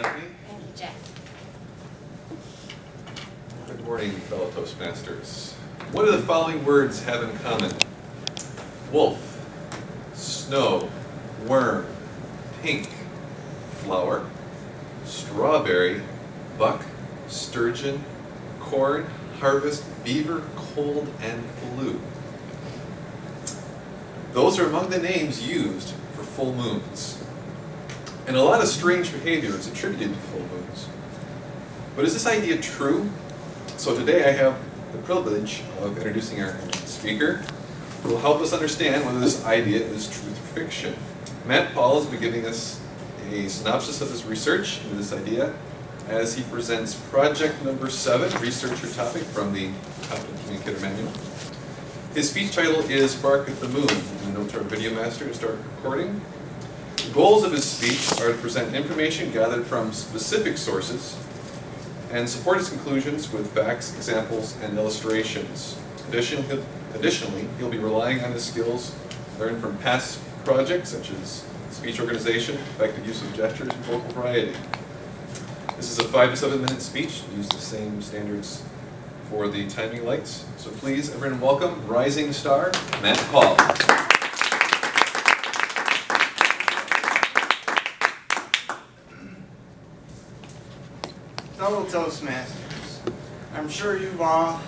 Thank you, Jeff. Good morning, fellow Toastmasters. What do the following words have in common? Wolf, snow, worm, pink, flower, strawberry, buck, sturgeon, corn, harvest, beaver, cold, and blue. Those are among the names used for full moons. And a lot of strange behavior is attributed to full moons. But is this idea true? So today I have the privilege of introducing our speaker, who will help us understand whether this idea is truth or fiction. Matt Pahl has been giving us a synopsis of his research into this idea as he presents project number 7, researcher topic from the Competent Communicator Manual. His speech title is Bark at the Moon, and a note to our video master to start recording. The goals of his speech are to present information gathered from specific sources and support his conclusions with facts, examples, and illustrations. Additionally, he'll be relying on his skills learned from past projects such as speech organization, effective use of gestures, and vocal variety. This is a 5 to 7 minute speech. Use the same standards for the timing lights. So please, everyone, welcome rising star Matt Pahl. Fellow Toastmasters, I'm sure you've all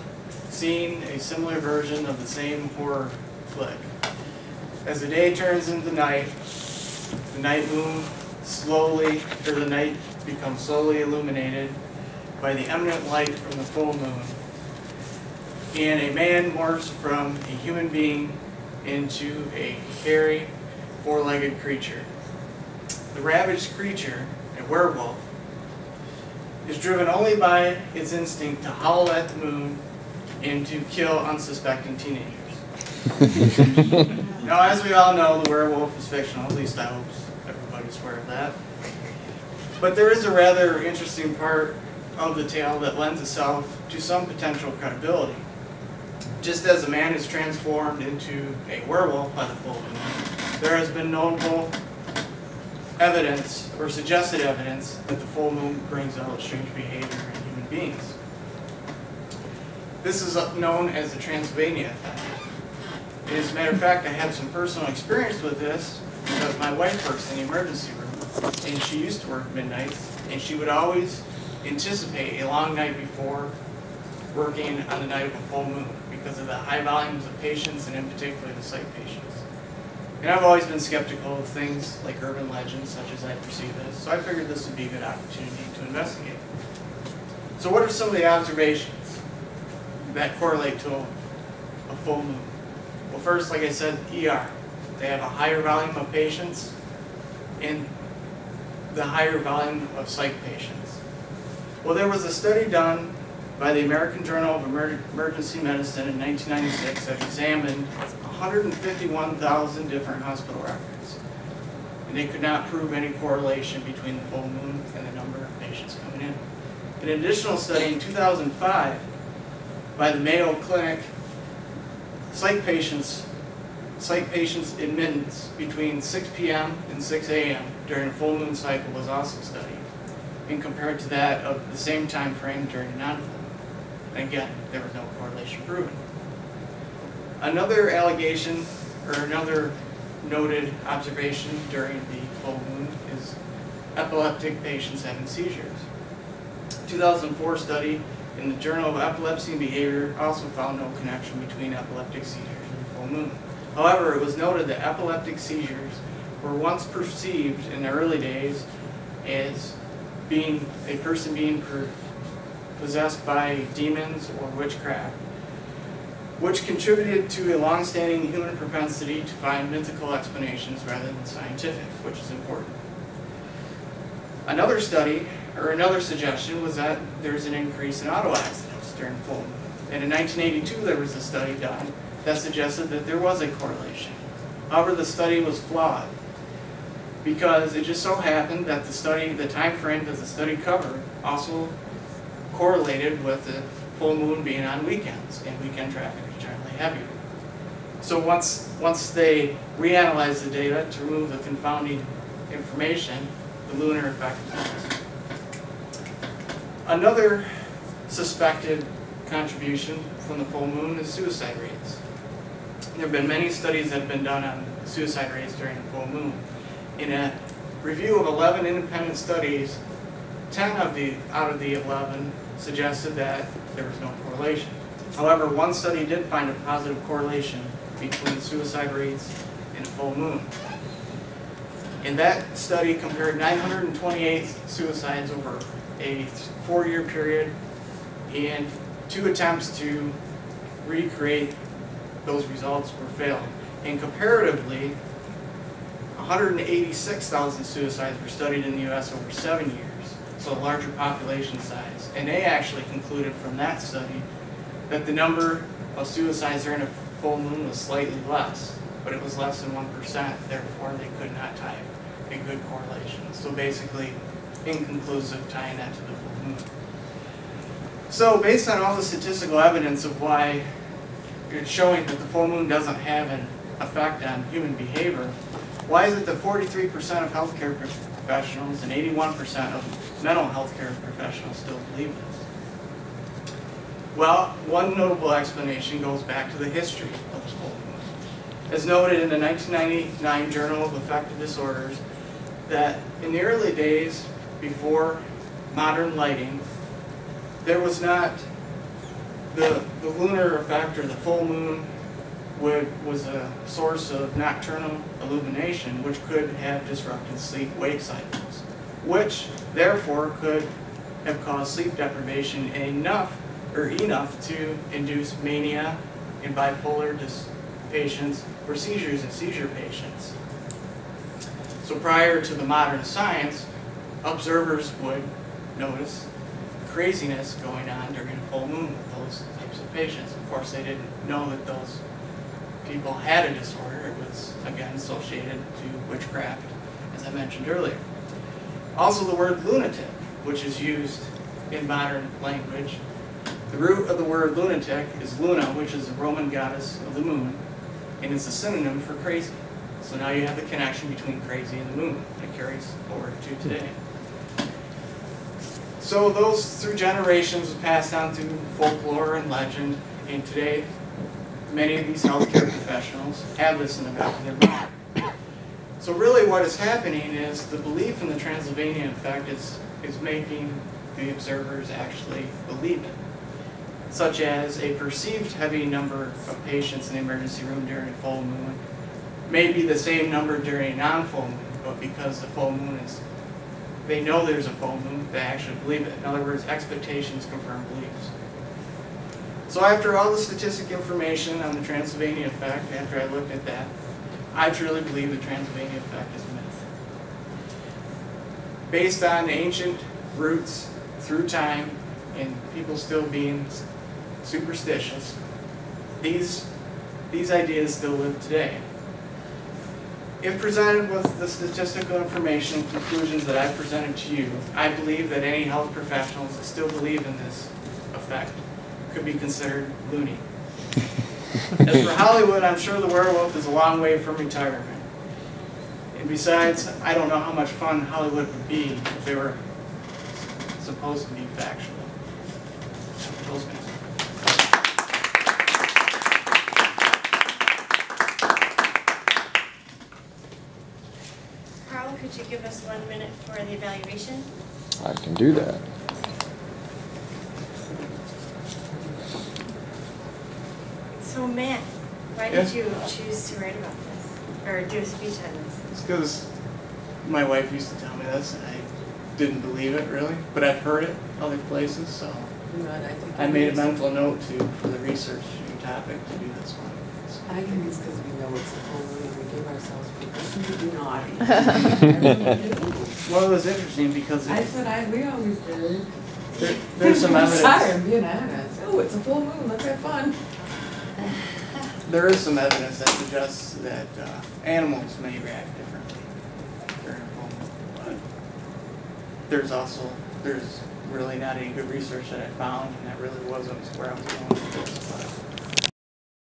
seen a similar version of the same horror flick. As the day turns into night, the night moon the night becomes slowly illuminated by the eminent light from the full moon, and a man morphs from a human being into a hairy, four-legged creature. The ravaged creature, a werewolf, is driven only by its instinct to howl at the moon and to kill unsuspecting teenagers. Now, as we all know, the werewolf is fictional, at least I hope everybody's aware of that. But there is a rather interesting part of the tale that lends itself to some potential credibility. Just as a man is transformed into a werewolf by the full moon, there has been notable evidence or suggested evidence that the full moon brings out strange behavior in human beings. This is known as the Transylvania effect. As a matter of fact, I have some personal experience with this because my wife works in the emergency room, and she used to work midnights, and she would always anticipate a long night before working on the night of a full moon because of the high volumes of patients, and in particular the sight patients. And I've always been skeptical of things like urban legends, such as I perceive this, so I figured this would be a good opportunity to investigate. So what are some of the observations that correlate to a full moon? Well, first, like I said, ER. They have a higher volume of patients and the higher volume of psych patients. Well, there was a study done by the American Journal of Emergency Medicine in 1996 that examined 151,000 different hospital records. And they could not prove any correlation between the full moon and the number of patients coming in. An additional study in 2005 by the Mayo Clinic, psych patients admittance between 6 p.m. and 6 a.m. during a full moon cycle was also studied, and compared to that of the same time frame during a non-full moon. And again, there was no correlation proven. Another allegation, or another noted observation during the full moon is epileptic patients having seizures. A 2004 study in the Journal of Epilepsy and Behavior also found no connection between epileptic seizures and the full moon. However, it was noted that epileptic seizures were once perceived in the early days as being a person being possessed by demons or witchcraft, which contributed to a long-standing human propensity to find mythical explanations rather than scientific, which is important. Another study, or another suggestion, was that there's an increase in auto accidents during full moon. And in 1982, there was a study done that suggested that there was a correlation. However, the study was flawed because it just so happened that the time frame that the study covered also correlated with the full moon being on weekends, and weekend traffic is generally heavier. So once they reanalyzed the data to remove the confounding information, the lunar effect was lost. Another suspected contribution from the full moon is suicide rates. There have been many studies that have been done on suicide rates during the full moon. In a review of 11 independent studies, 10 out of the 11 suggested that there was no correlation. However, one study did find a positive correlation between suicide rates and a full moon. And that study compared 928 suicides over a 4-year period and 2 attempts to recreate those results were failed. And comparatively, 186,000 suicides were studied in the U.S. over 7 years, so a larger population size. And they actually concluded from that study that the number of suicides during a full moon was slightly less, but it was less than 1%, therefore they could not tie a good correlation. So basically, inconclusive tying that to the full moon. So based on all the statistical evidence of why it's showing that the full moon doesn't have an effect on human behavior, why is it that 43% of healthcare professionals and 81% of mental health care professionals still believe this? Well, one notable explanation goes back to the history of the full moon. As noted in the 1999 Journal of Affective Disorders, that in the early days before modern lighting, there was not the lunar effect, or the full moon was a source of nocturnal illumination, which could have disrupted sleep-wake cycles, which therefore could have caused sleep deprivation enough to induce mania in bipolar patients or seizures in seizure patients. So prior to the modern science, observers would notice craziness going on during a full moon with those types of patients. Of course, they didn't know that those people had a disorder. It was, again, associated to witchcraft, as I mentioned earlier. Also, the word lunatic, which is used in modern language. The root of the word lunatic is Luna, which is the Roman goddess of the moon, and it's a synonym for crazy. So now you have the connection between crazy and the moon that carries over to today. So those through generations passed down through folklore and legend, and today many of these healthcare professionals have this in the back of their mind. So really what is happening is the belief in the Transylvanian effect is making the observers actually believe it, such as a perceived heavy number of patients in the emergency room during a full moon may be the same number during a non-full moon, but because the full moon is, they know there's a full moon, they actually believe it. In other words, expectations confirm beliefs. So after all the statistic information on the Transylvania effect, after I looked at that, I truly believe the Transylvania effect is a myth. Based on ancient roots through time and people still being superstitious, these ideas still live today. If presented with the statistical information and conclusions that I presented to you, I believe that any health professionals that still believe in this effect could be considered loony. As for Hollywood, I'm sure the werewolf is a long way from retirement. And besides, I don't know how much fun Hollywood would be if they were supposed to be factual. Carl, could you give us 1 minute for the evaluation? I can do that. So Matt, why did you choose to write about this, or do a speech on this? It's because my wife used to tell me this, and I didn't believe it really, but I've heard it other places, so I made a mental note for the research topic to do this one. So. I think it's because we know it's a full moon and we give ourselves permission to be naughty. Well, it was interesting because we always did. There's some evidence. I'm sorry, I'm being honest. Oh, it's a full moon. Let's have fun. There is some evidence that suggests that animals may react differently during a full moon, but there's really not any good research that I found, and that really wasn't where I was going with this.